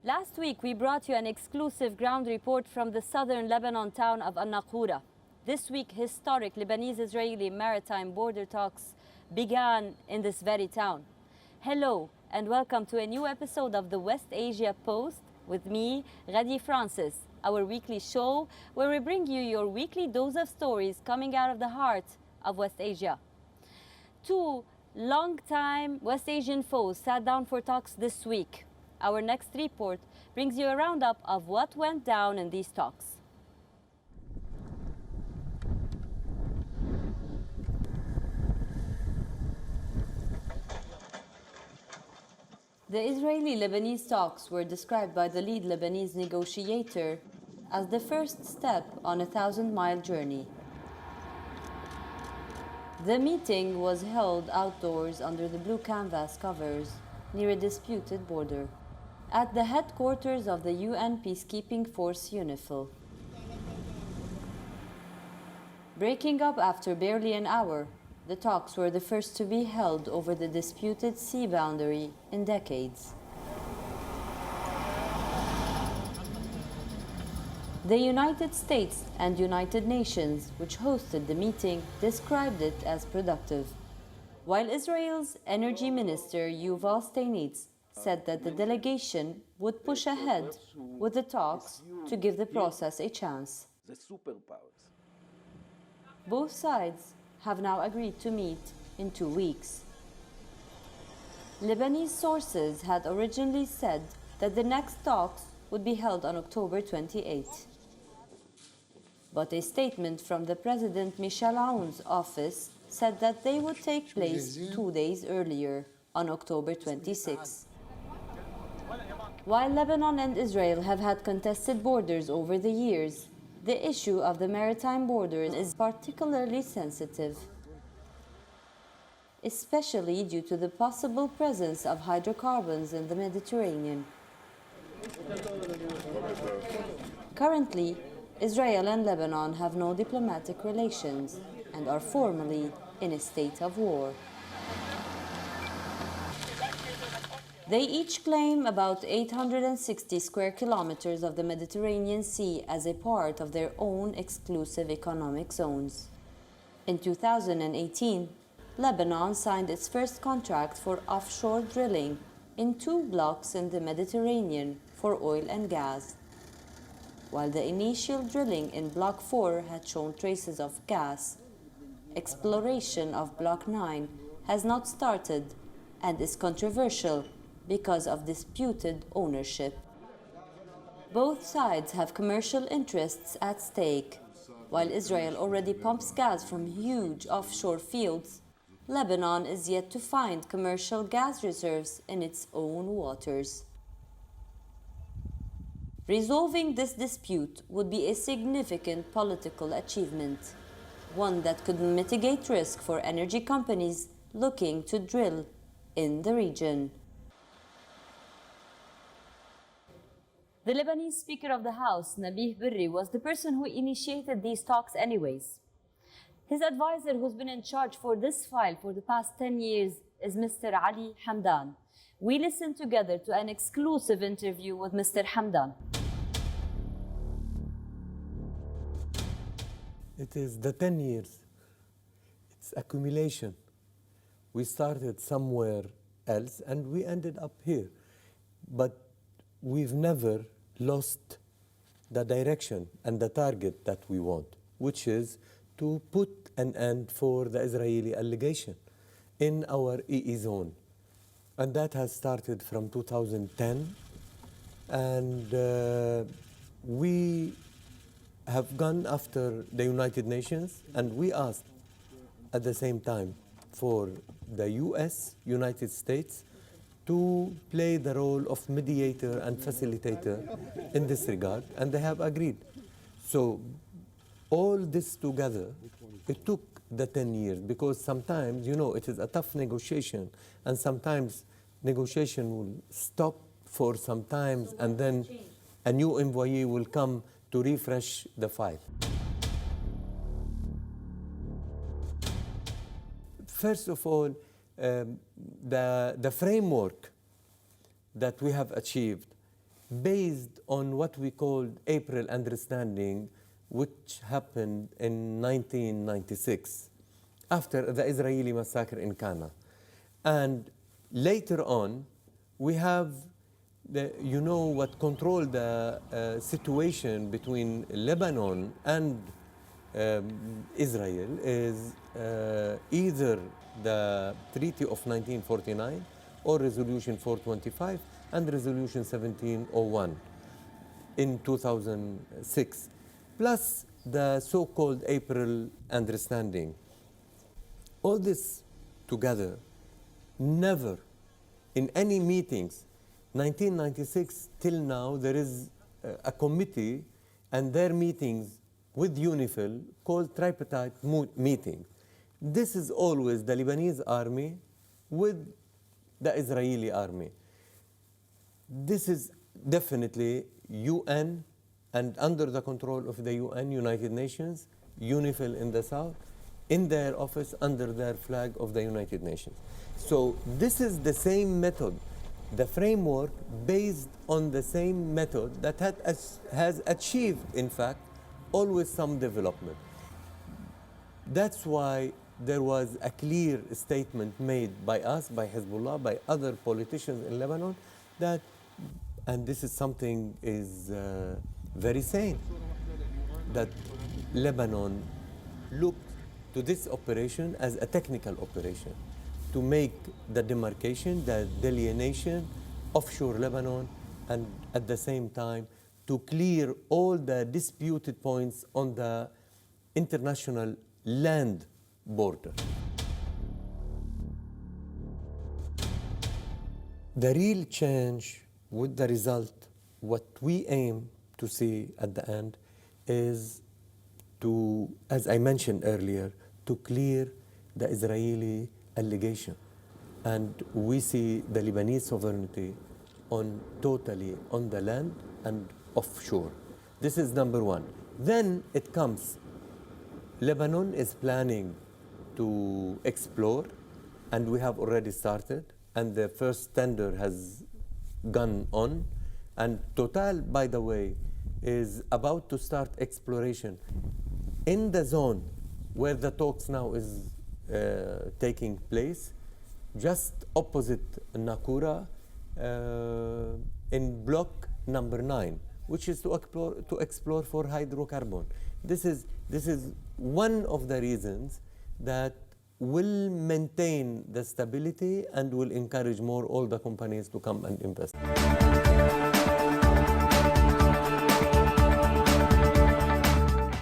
Last week, we brought you an exclusive ground report from the southern Lebanon town of Al-Naqoura. This week, historic Lebanese-Israeli maritime border talks began in this very town. Hello, and welcome to a new episode of the West Asia Post with me, Ghadi Francis, our weekly show where we bring you your weekly dose of stories coming out of the heart of West Asia. Two long-time West Asian foes sat down for talks this week. Our next report brings you a roundup of what went down in these talks. The Israeli-Lebanese talks were described by the lead Lebanese negotiator as the first step on a 1,000-mile journey. The meeting was held outdoors under the blue canvas covers near a disputed border, at the headquarters of the UN peacekeeping force UNIFIL. Breaking up after barely an hour, the talks were the first to be held over the disputed sea boundary in decades. The United States and United Nations, which hosted the meeting, described it as productive, while Israel's Energy Minister Yuval Steinitz said that the delegation would push ahead with the talks to give the process a chance. Both sides have now agreed to meet in 2 weeks. Lebanese sources had originally said that the next talks would be held on October 28. But a statement from the President Michel Aoun's office said that they would take place 2 days earlier, on October 26. While Lebanon and Israel have had contested borders over the years, the issue of the maritime borders is particularly sensitive, especially due to the possible presence of hydrocarbons in the Mediterranean. Currently, Israel and Lebanon have no diplomatic relations and are formally in a state of war. They each claim about 860 square kilometers of the Mediterranean Sea as a part of their own exclusive economic zones. In 2018, Lebanon signed its first contract for offshore drilling in 2 blocks in the Mediterranean for oil and gas. While the initial drilling in Block 4 had shown traces of gas, exploration of Block 9 has not started and is controversial because of disputed ownership. Both sides have commercial interests at stake. While Israel already pumps gas from huge offshore fields, Lebanon is yet to find commercial gas reserves in its own waters. Resolving this dispute would be a significant political achievement, one that could mitigate risk for energy companies looking to drill in the region. The Lebanese Speaker of the House, Nabih Berri, was the person who initiated these talks anyways. His advisor, who's been in charge for this file for the past 10 years, is Mr. Ali Hamdan. We listened together to an exclusive interview with Mr. Hamdan. It is the 10 years. It's accumulation. We started somewhere else and we ended up here. But we've never lost the direction and the target that we want, which is to put an end for the Israeli allegation in our EE zone. And that has started from 2010. And we have gone after the United Nations, and we asked at the same time for the US, United States, to play the role of mediator and facilitator in this regard, and they have agreed. So all this together, it took the 10 years, because sometimes, you know, it is a tough negotiation, and sometimes negotiation will stop for some time, and then a new envoyee will come to refresh the file. First of all, the framework that we have achieved based on what we called April Understanding, which happened in 1996 after the Israeli massacre in Cana. And later on, we have what controlled the situation between Lebanon and Israel is either the Treaty of 1949 or Resolution 425 and Resolution 1701 in 2006, plus the so-called April Understanding. All this together, never in any meetings, 1996 till now, there is a committee and their meetings with UNIFIL called tripartite meetings. This is always the Lebanese army with the Israeli army. This is definitely UN and under the control of the UN, United Nations, UNIFIL in the south, in their office under their flag of the United Nations. So this is the same method, the framework based on the same method that has achieved, in fact, always some development. That's why there was a clear statement made by us, by Hezbollah, by other politicians in Lebanon, that, and this is something is very sane, that Lebanon looked to this operation as a technical operation to make the demarcation, the delineation offshore Lebanon, and at the same time to clear all the disputed points on the international land border. The real change with the result, what we aim to see at the end is to, as I mentioned earlier, to clear the Israeli allegation. And we see the Lebanese sovereignty totally on the land and offshore. This is number one. Then it comes, Lebanon is planning to explore, and we have already started, and the first tender has gone on. And Total, by the way, is about to start exploration in the zone where the talks now is taking place, just opposite Nakura, in block number 9, which is to explore for hydrocarbon. This is one of the reasons that will maintain the stability and will encourage more all the companies to come and invest.